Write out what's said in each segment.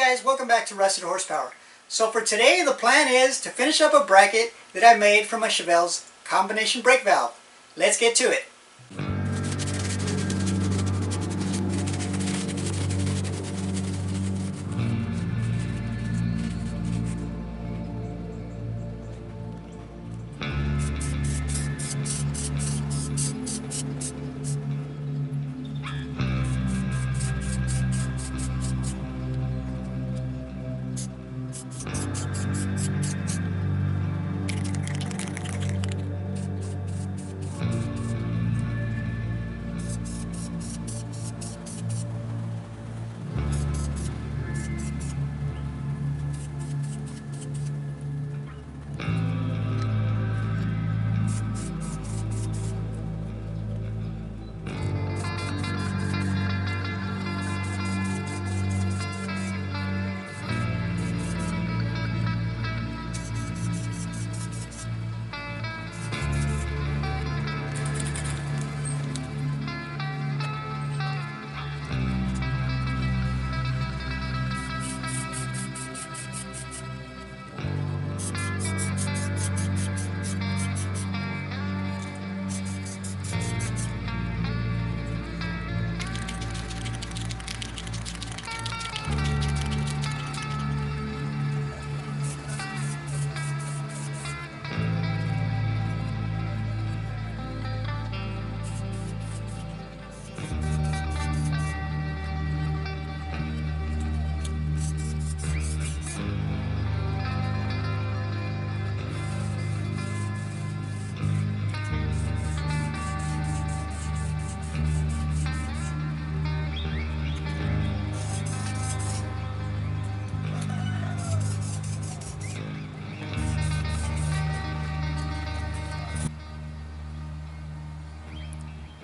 guys, welcome back to Rusted Horsepower. So for today the plan is to finish up a bracket that I made for my Chevelle's combination brake valve. Let's get to it.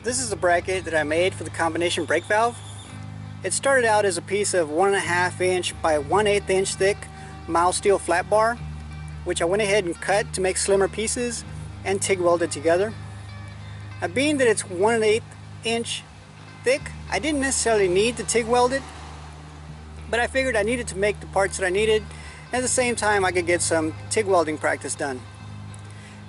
This is the bracket that I made for the combination brake valve. It started out as a piece of 1.5 inch by 1/8 inch thick mild steel flat bar, which I went ahead and cut to make slimmer pieces and TIG welded together. Now, being that it's 1/8 inch thick, I didn't necessarily need to TIG weld it, but I figured I needed to make the parts that I needed, and at the same time I could get some TIG welding practice done.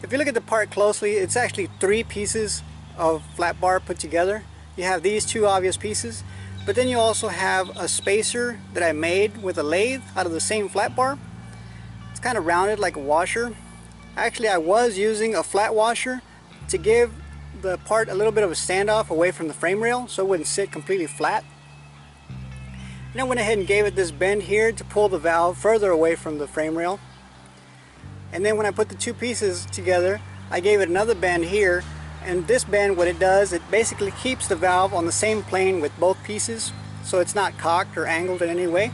If you look at the part closely, it's actually 3 pieces of flat bar put together. You have these 2 obvious pieces, but then you also have a spacer that I made with a lathe out of the same flat bar. It's kind of rounded like a washer. Actually, I was using a flat washer to give the part a little bit of a standoff away from the frame rail so it wouldn't sit completely flat. And I went ahead and gave it this bend here to pull the valve further away from the frame rail. And then when I put the 2 pieces together, I gave it another bend here. And this bend, what it does, it basically keeps the valve on the same plane with both pieces, so it's not cocked or angled in any way.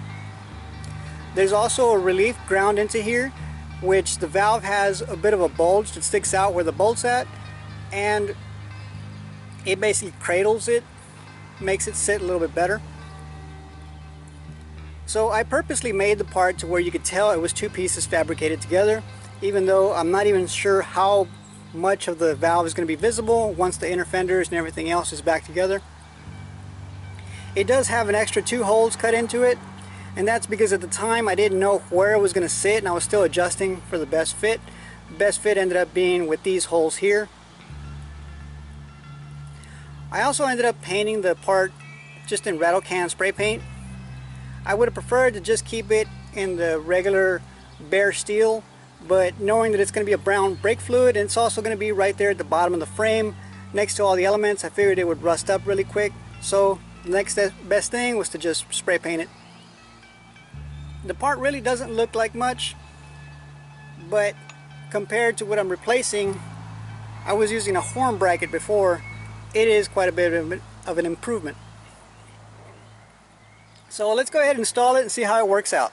There's also a relief ground into here, which the valve has a bit of a bulge that sticks out where the bolt's at, and it basically cradles it, makes it sit a little bit better. So I purposely made the part to where you could tell it was 2 pieces fabricated together, even though I'm not even sure how much of the valve is going to be visible once the inner fenders and everything else is back together. It does have an extra 2 holes cut into it, and that's because at the time I didn't know where it was going to sit and I was still adjusting for the best fit. The best fit ended up being with these holes here. I also ended up painting the part just in rattle can spray paint. I would have preferred to just keep it in the regular bare steel, but knowing that it's going to be a brown brake fluid and it's also going to be right there at the bottom of the frame next to all the elements, I figured it would rust up really quick. So the next best thing was to just spray paint it. The part really doesn't look like much, but compared to what I'm replacing, I was using a horn bracket before. It is quite a bit of an improvement. So let's go ahead and install it and see how it works out.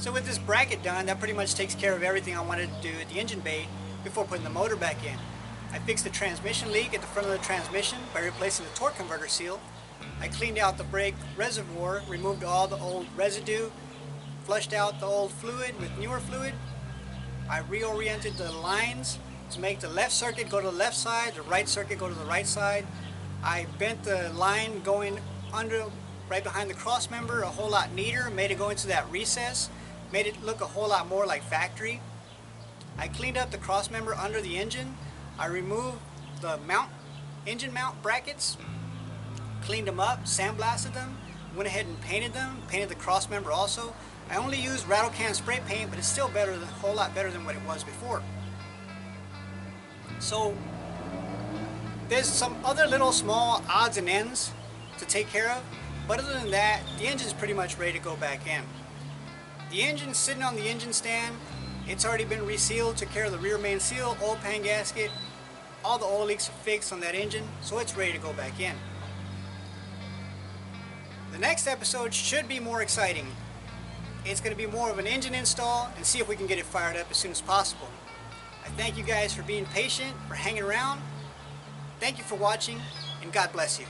So with this bracket done, that pretty much takes care of everything I wanted to do at the engine bay before putting the motor back in. I fixed the transmission leak at the front of the transmission by replacing the torque converter seal. I cleaned out the brake reservoir, removed all the old residue, flushed out the old fluid with newer fluid. I reoriented the lines to make the left circuit go to the left side, the right circuit go to the right side. I bent the line going under, right behind the cross member a whole lot neater, made it go into that recess, made it look a whole lot more like factory. I cleaned up the cross member under the engine. I removed the engine mount brackets, cleaned them up, sandblasted them, went ahead and painted them, painted the cross member also. I only used rattle can spray paint, but it's still better, a whole lot better than what it was before. So there's some other little small odds and ends to take care of, but other than that, the engine's pretty much ready to go back in. The engine's sitting on the engine stand. It's already been resealed, took care of the rear main seal, oil pan gasket. All the oil leaks are fixed on that engine, so it's ready to go back in. The next episode should be more exciting. It's going to be more of an engine install and see if we can get it fired up as soon as possible. I thank you guys for being patient, for hanging around. Thank you for watching, and God bless you.